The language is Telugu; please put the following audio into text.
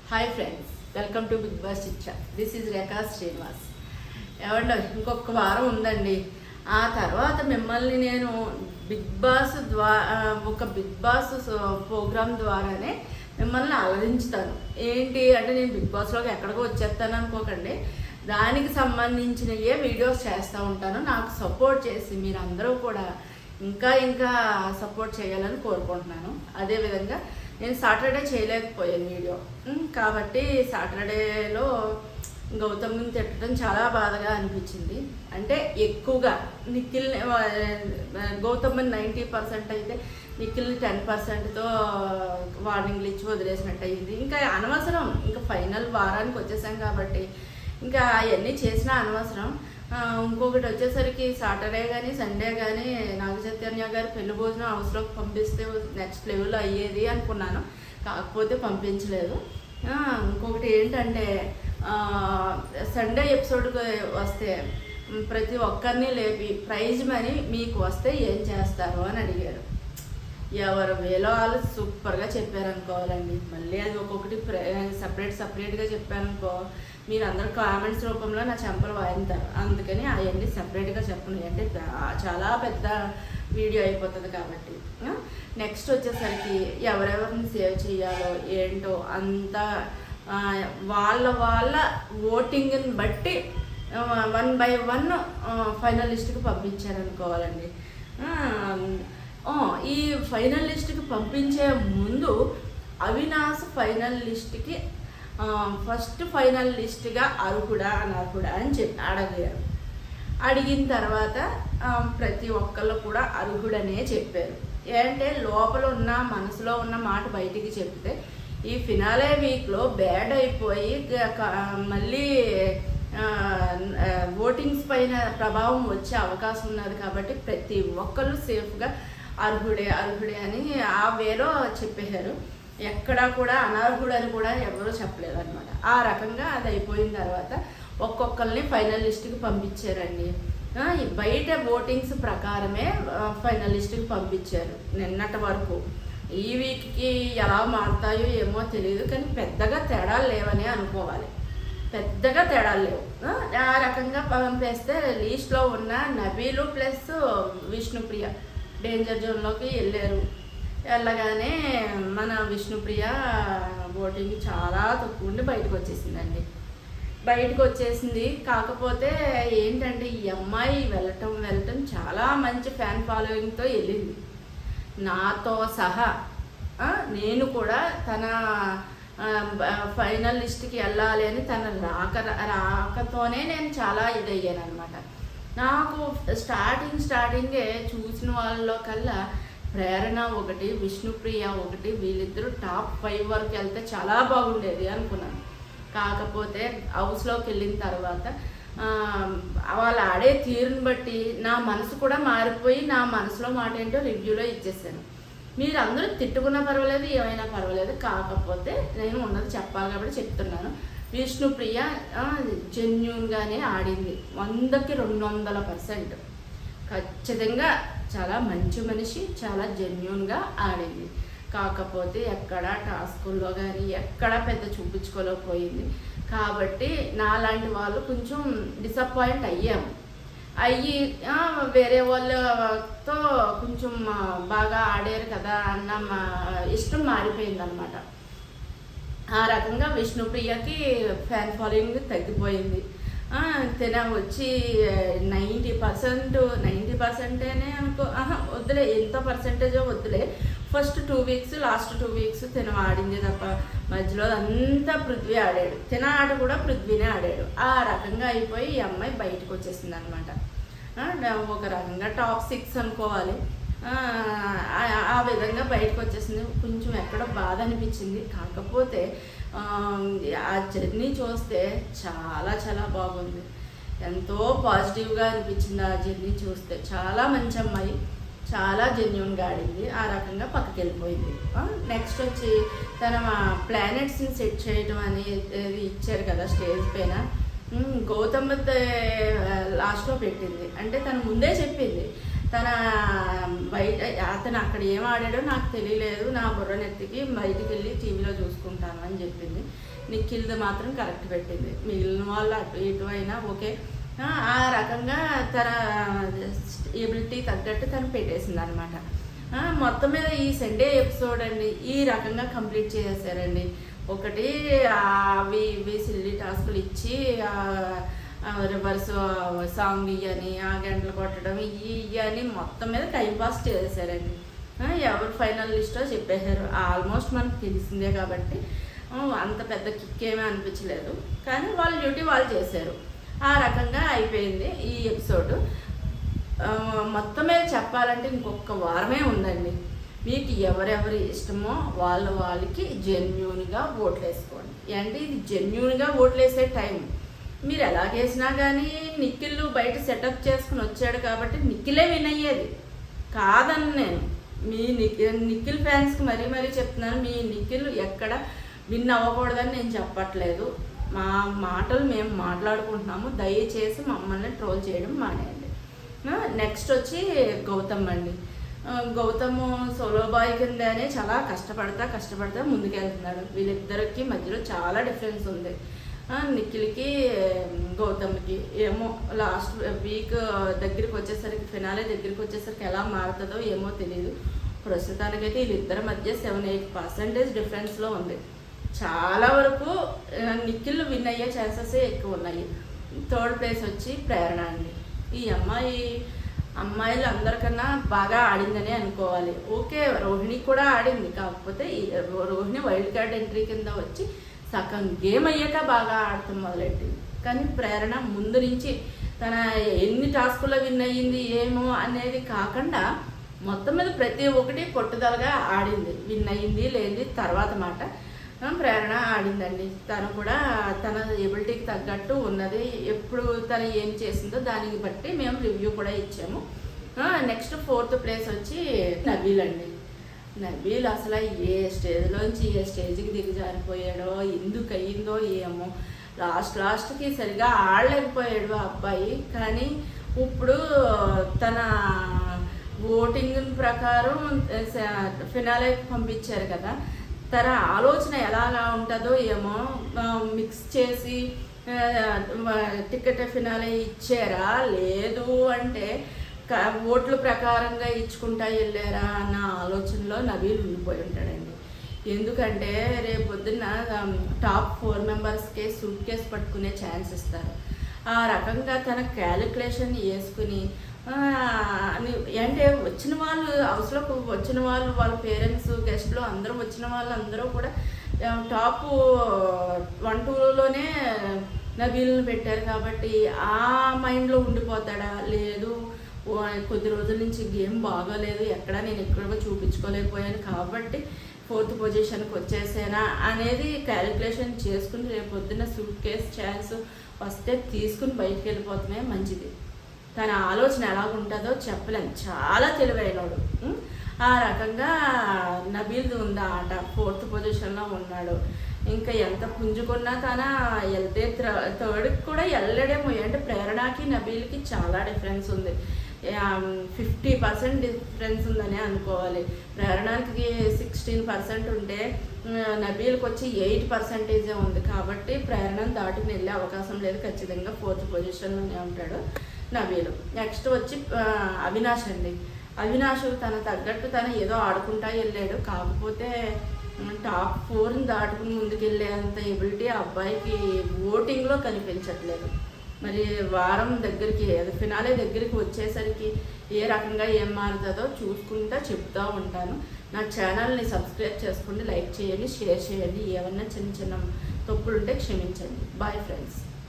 Hi friends, welcome to Bigg Boss చిచ్చా. This is Rekha Srinivas. ఏమండి, ఇంకొక వారం ఉందండి. ఆ తర్వాత మిమ్మల్ని నేను బిగ్ బాస్ ప్రోగ్రామ్ ద్వారానే మిమ్మల్ని అలరించుతాను. ఏంటి అంటే, నేను బిగ్ బాస్లోకి ఎక్కడికో వచ్చేస్తాను అనుకోకండి. దానికి సంబంధించిన వీడియోస్ చేస్తూ ఉంటాను. నాకు సపోర్ట్ చేసి మీరందరూ కూడా ఇంకా సపోర్ట్ చేయాలని కోరుకుంటున్నాను. అదేవిధంగా నేను సాటర్డే చేయలేకపోయాను వీడియో, కాబట్టి సాటర్డేలో గౌతమ్ని తిట్టడం చాలా బాధగా అనిపించింది. అంటే ఎక్కువగా గౌతమ్ని 90% అయితే నిఖిల్ని 10%తో వార్నింగ్లు ఇచ్చి వదిలేసినట్టు అయింది. ఇంకా అనవసరం, ఇంకా ఫైనల్ వారానికి వచ్చేసాం కాబట్టి ఇంకా అవన్నీ చేసినా అనవసరం. ఇంకొకటి వచ్చేసరికి సాటర్డే కానీ సండే కానీ నాగ చైతన్య గారు పెళ్లి భోజనం హౌస్లోకి పంపిస్తే నెక్స్ట్ లెవెల్ అయ్యేది అనుకున్నాను, కాకపోతే పంపించలేదు. ఇంకొకటి ఏంటంటే, సండే ఎపిసోడ్కి వస్తే ప్రతి ఒక్కరిని లేపి ప్రైజ్ మనీ మీకు వస్తే ఏం చేస్తారు అని అడిగారు. ఎవరు వేలో వాళ్ళు సూపర్గా చెప్పారనుకోవాలండి. మళ్ళీ అది ఒక్కొక్కటి సపరేట్గా చెప్పారనుకో, మీరు అందరు కామెంట్స్ రూపంలో నా చెంపలు వాయింతారు. అందుకని అవన్నీ సపరేట్గా చెప్పను, అంటే చాలా పెద్ద వీడియో అయిపోతుంది కాబట్టి. నెక్స్ట్ వచ్చేసరికి ఎవరెవరిని సేవ్ చేయాలో ఏంటో అంతా వాళ్ళ ఓటింగ్ని బట్టి 1 by 1 ఫైనల్ లిస్ట్కి పంపించారనుకోవాలండి. ఈ ఫైనల్ లిస్ట్కి పంపించే ముందు అవినాష్ ఫైనల్ లిస్ట్కి ఫస్ట్ ఫైనల్ లిస్ట్గా అర్హుడా అనర్హుడా అని అడిగారు. అడిగిన తర్వాత ప్రతి ఒక్కళ్ళు కూడా అర్హుడనే చెప్పారు. ఏంటంటే లోపల ఉన్న మనసులో ఉన్న మాట బయటికి చెప్తే ఈ ఫినాలే వీక్లో బ్యాడ్ అయిపోయి మళ్ళీ ఓటింగ్స్ పైన ప్రభావం వచ్చే అవకాశం ఉన్నది. కాబట్టి ప్రతి ఒక్కళ్ళు సేఫ్గా అర్హుడే అని ఆ వేలో చెప్పేశారు. ఎక్కడా కూడా అనర్హుడు అని కూడా ఎవరూ చెప్పలేదు అనమాట. ఆ రకంగా అది అయిపోయిన తర్వాత ఒక్కొక్కరిని ఫైనల్ లిస్ట్కి పంపించారండి. బయట ఓటింగ్స్ ప్రకారమే ఫైనల్ లిస్ట్కి పంపించారు నిన్నటి వరకు. ఈ వీక్కి ఎలా మారుతాయో ఏమో తెలియదు, కానీ పెద్దగా తేడాలు లేవని అనుకోవాలి. పెద్దగా తేడాలు లేవు. ఆ రకంగా పంపేస్తే లిస్ట్లో ఉన్న నబీలు ప్లస్ విష్ణుప్రియ డేంజర్ జోన్లోకి వెళ్ళారు. వెళ్ళగానే మన విష్ణుప్రియ ఓటింగ్ చాలా తక్కువ ఉండి బయటకు వచ్చేసింది. కాకపోతే ఏంటంటే, ఈ అమ్మాయి వెళ్ళటం చాలా మంచి ఫ్యాన్ ఫాలోయింగ్తో వెళ్ళింది. నాతో సహా నేను కూడా తన ఫైనల్ లిస్ట్కి వెళ్ళాలి అని తన రాకతోనే నేను చాలా ఇదయ్యాను అనమాట. నాకు స్టార్టింగే చూసిన వాళ్ళలో కల్లా ప్రేరణ ఒకటి, విష్ణుప్రియ ఒకటి, వీళ్ళిద్దరూ టాప్ 5 వరకు వెళ్తే చాలా బాగుండేది అనుకున్నాను. కాకపోతే హౌస్లోకి వెళ్ళిన తర్వాత వాళ్ళు ఆడే తీరుని బట్టి నా మనసు కూడా మారిపోయి నా మనసులో మాట ఏంటో రివ్యూలో ఇచ్చేసాను. మీరు అందరూ తిట్టుకున్నా పర్వాలేదు, ఏమైనా పర్వాలేదు, కాకపోతే నేను ఉన్నది చెప్పాలి కాబట్టి చెప్తున్నాను. విష్ణుప్రియ జెన్యూన్గానే ఆడింది. 100కి 200% ఖచ్చితంగా చాలా మంచి మనిషి, చాలా జెన్యూన్గా ఆడింది. కాకపోతే ఎక్కడ టాస్కుల్లో కానీ ఎక్కడ పెద్ద చూపించుకోలేకపోయింది. కాబట్టి నాలాంటి వాళ్ళు కొంచెం డిసప్పాయింట్ అయ్యాము. వేరే వాళ్ళతో కొంచెం బాగా ఆడారు కదా అన్న ఇష్టం మారిపోయిందనమాట. ఆ రకంగా విష్ణుప్రియకి ఫ్యాన్ ఫాలోయింగ్ తగ్గిపోయింది. తిన వచ్చి 90% అనుకో, వద్దులే, ఎంత పర్సెంటేజో వద్దులే. ఫస్ట్ 2 వీక్స్, లాస్ట్ 2 వీక్స్ తిన ఆడింది తప్ప మధ్యలో అంతా పృథ్వీ ఆడాడు. తిన ఆట కూడా పృథ్వీనే ఆడాడు. ఆ రకంగా అయిపోయి ఈ అమ్మాయి బయటకు వచ్చేసింది అనమాట. ఒక రకంగా టాప్ 6 అనుకోవాలి. ఆ విధంగా బయటకు వచ్చేసింది. కొంచెం ఎక్కడో బాధ అనిపించింది. కాకపోతే ఆ జర్నీ చూస్తే చాలా చాలా బాగుంది. ఎంతో పాజిటివ్గా అనిపించింది ఆ జర్నీ చూస్తే. చాలా మంచి అమ్మాయి, చాలా జెన్యూన్గా ఆడింది. ఆ రకంగా పక్కకి వెళ్ళిపోయింది. నెక్స్ట్ వచ్చి తన ప్లానెట్స్ని సెట్ చేయడం అనేది ఇచ్చారు కదా స్టేజ్ పైన. గౌతమ్ లాస్ట్లో పెట్టింది. అంటే తను ముందే చెప్పింది, తన బయట అతను అక్కడ ఏం ఆడాడో నాకు తెలియలేదు, నా బుర్రనెత్తికి బయటికి వెళ్ళి టీవీలో చూసుకుంటాను అని చెప్పింది. నిఖిల్ది మాత్రం కరెక్ట్ పెట్టింది. మిగిలిన వాళ్ళు అటు ఇటు అయినా ఓకే. ఆ రకంగా తన ఎబిలిటీ తగ్గట్టు తను పెట్టేసింది అనమాట. మొత్తం మీద ఈ సండే ఎపిసోడ్ అండి ఈ రకంగా కంప్లీట్ చేసేసారండి. ఒకటి అవి ఇవి సిల్లీ టాస్కులు ఇచ్చి రివర్స్ సాంగ్ ఇవ్వని, ఆ గంటలు కొట్టడం ఇవని మొత్తం మీద టైంపాస్ చేసేసారండి. ఎవరు ఫైనల్ లిస్టో చెప్పేశారు. ఆల్మోస్ట్ మనకు తెలిసిందే కాబట్టి అంత పెద్ద కిక్ ఏమీ అనిపించలేదు, కానీ వాళ్ళ డ్యూటీ వాళ్ళు చేశారు. ఆ రకంగా అయిపోయింది ఈ ఎపిసోడ్. మొత్తం మీద చెప్పాలంటే ఇంకొక వారమే ఉందండి. మీకు ఎవరెవరి ఇష్టమో వాళ్ళకి జెన్యూన్గా ఓట్లు వేసుకోండి. అంటే ఇది జెన్యూన్గా ఓట్లు వేసే టైం. మీరు ఎలాగేసినా కానీ నిఖిల్ బయట సెటప్ చేసుకుని వచ్చాడు కాబట్టి నిఖిలే విన్ అయ్యేది కాదని నేను మీ నిఖిల్ ఫ్యాన్స్కి మరీ చెప్తున్నాను. మీ నిఖిల్ ఎక్కడ విన్ అవ్వకూడదని నేను చెప్పట్లేదు. మా మాటలు మేము మాట్లాడుకుంటున్నాము. దయచేసి మమ్మల్ని ట్రోల్ చేయడం మానేయండి. నెక్స్ట్ వచ్చి గౌతమ్ అండి. గౌతమ్ సోలో బాయ్ కిందనే చాలా కష్టపడతా ముందుకెళ్తున్నాడు. వీళ్ళిద్దరికి మధ్యలో చాలా డిఫరెన్స్ ఉంది. నిఖిల్కి గౌతమ్కి ఏమో లాస్ట్ వీక్ దగ్గరికి వచ్చేసరికి ఫినాలే దగ్గరికి వచ్చేసరికి ఎలా మారుతుందో ఏమో తెలియదు. ప్రస్తుతానికైతే వీళ్ళిద్దరి మధ్య 7-8% డిఫరెన్స్లో ఉంది. చాలా వరకు నిఖిల్ విన్ అయ్యే ఛాన్సెస్ ఎక్కువ ఉన్నాయి. థర్డ్ ప్లేస్ వచ్చి ప్రేరణ అండి. ఈ అమ్మాయిలు అందరికన్నా బాగా ఆడిందని అనుకోవాలి. ఓకే, రోహిణి కూడా ఆడింది, కాకపోతే రోహిణి వైల్డ్ కార్డ్ ఎంట్రీ కింద వచ్చి సగం గేమ్ అయ్యాక బాగా ఆడటం మొదలెట్టింది. కానీ ప్రేరణ ముందు నుంచి తన ఎన్ని టాస్కుల్లో విన్ అయ్యింది ఏమో అనేది కాకుండా మొత్తం మీద ప్రతి ఒక్కటి పట్టుదలగా ఆడింది. విన్ అయ్యింది లేనిది తర్వాత మాట. ప్రేరణ ఆడిందండి. తను కూడా తన ఎబిలిటీకి తగ్గట్టు ఉన్నది. ఎప్పుడు తను ఏం చేసిందో దానికి బట్టి మేము రివ్యూ కూడా ఇచ్చాము. నెక్స్ట్ ఫోర్త్ ప్లేస్ వచ్చి నబీల్ అండి. నబీల్ అసలు ఏ స్టేజ్లోంచి ఏ స్టేజ్కి దిగజారిపోయాడో, ఎందుకు అయ్యిందో ఏమో. లాస్ట్కి సరిగా ఆడలేకపోయాడు ఆ అబ్బాయి. కానీ ఇప్పుడు తన ఓటింగ్ ప్రకారం ఫినాలేకి పంపించారు కదా, తన ఆలోచన ఎలాగా ఉంటుందో ఏమో. మిక్స్ చేసి టికెట్ ఫినాలే ఇచ్చారా, లేదు అంటే ఓట్ల ప్రకారంగా ఇచ్చుకుంటా వెళ్ళారా అన్న ఆలోచనలో నబీల్ ఉండిపోయి ఉంటాడండి. ఎందుకంటే రేపు పొద్దున్న టాప్ 4 మెంబర్స్కే సూట్ కేసు పట్టుకునే ఛాన్స్ ఇస్తారు. ఆ రకంగా తన క్యాలిక్యులేషన్ వేసుకుని అంటే వచ్చిన వాళ్ళు హౌస్లోకి వచ్చిన వాళ్ళు, వాళ్ళ పేరెంట్స్, గెస్ట్లు అందరూ వచ్చిన వాళ్ళందరూ కూడా టాప్ 1-2లోనే నబీల్ని పెట్టారు కాబట్టి ఆ మైండ్లో ఉండిపోతాడా, లేదు కొద్ది రోజుల నుంచి గేమ్ బాగోలేదు, నేను ఎక్కడో చూపించుకోలేకపోయాను కాబట్టి 4th పొజిషన్కి వచ్చేసానా అనేది క్యాలిక్యులేషన్ చేసుకుని రేపు పొద్దున్న సూట్ కేస్ ఛాన్స్ వస్తే తీసుకుని బయటికి వెళ్ళిపోతమే మంచిది. తన ఆలోచన ఎలాగుంటుందో చెప్పలేను. చాలా తెలివైనడు. ఆ రకంగా నబీల్ది ఉంది ఆట. 4th పొజిషన్లో ఉన్నాడు. ఇంకా ఎంత పుంజుకున్నా తన వెళ్తే థర్డ్కి కూడా వెళ్ళడేమో. అంటే ప్రేరణకి నబీల్కి చాలా డిఫరెన్స్ ఉంది. 50% డిఫరెన్స్ ఉందని అనుకోవాలి. ప్రేరణకి 16% ఉంటే నబీల్కి వచ్చి 8% ఉంది. కాబట్టి ప్రేరణను దాటుకుని వెళ్ళే అవకాశం లేదు. ఖచ్చితంగా 4th పొజిషన్లోనే ఉంటాడు నబీల్. నెక్స్ట్ వచ్చి అవినాష్ అండి. అవినాష్ తన తగ్గట్టు తను ఏదో ఆడుకుంటా వెళ్ళాడు. కాకపోతే టాప్ 4ని దాటుకుని ముందుకెళ్ళేంత ఎబిలిటీ ఆ అబ్బాయికి ఓటింగ్లో కనిపించట్లేదు. మరి వారం దగ్గరికి ఫినాలే దగ్గరికి వచ్చేసరికి ఏ రకంగా ఏం మారుతుందో చూసుకుంటా చెప్తూ ఉంటాను. నా ఛానల్ని సబ్స్క్రైబ్ చేసుకోండి, లైక్ చేయండి, షేర్ చేయండి. ఏమన్నా చిన్న తప్పులుంటే క్షమించండి. Bye friends.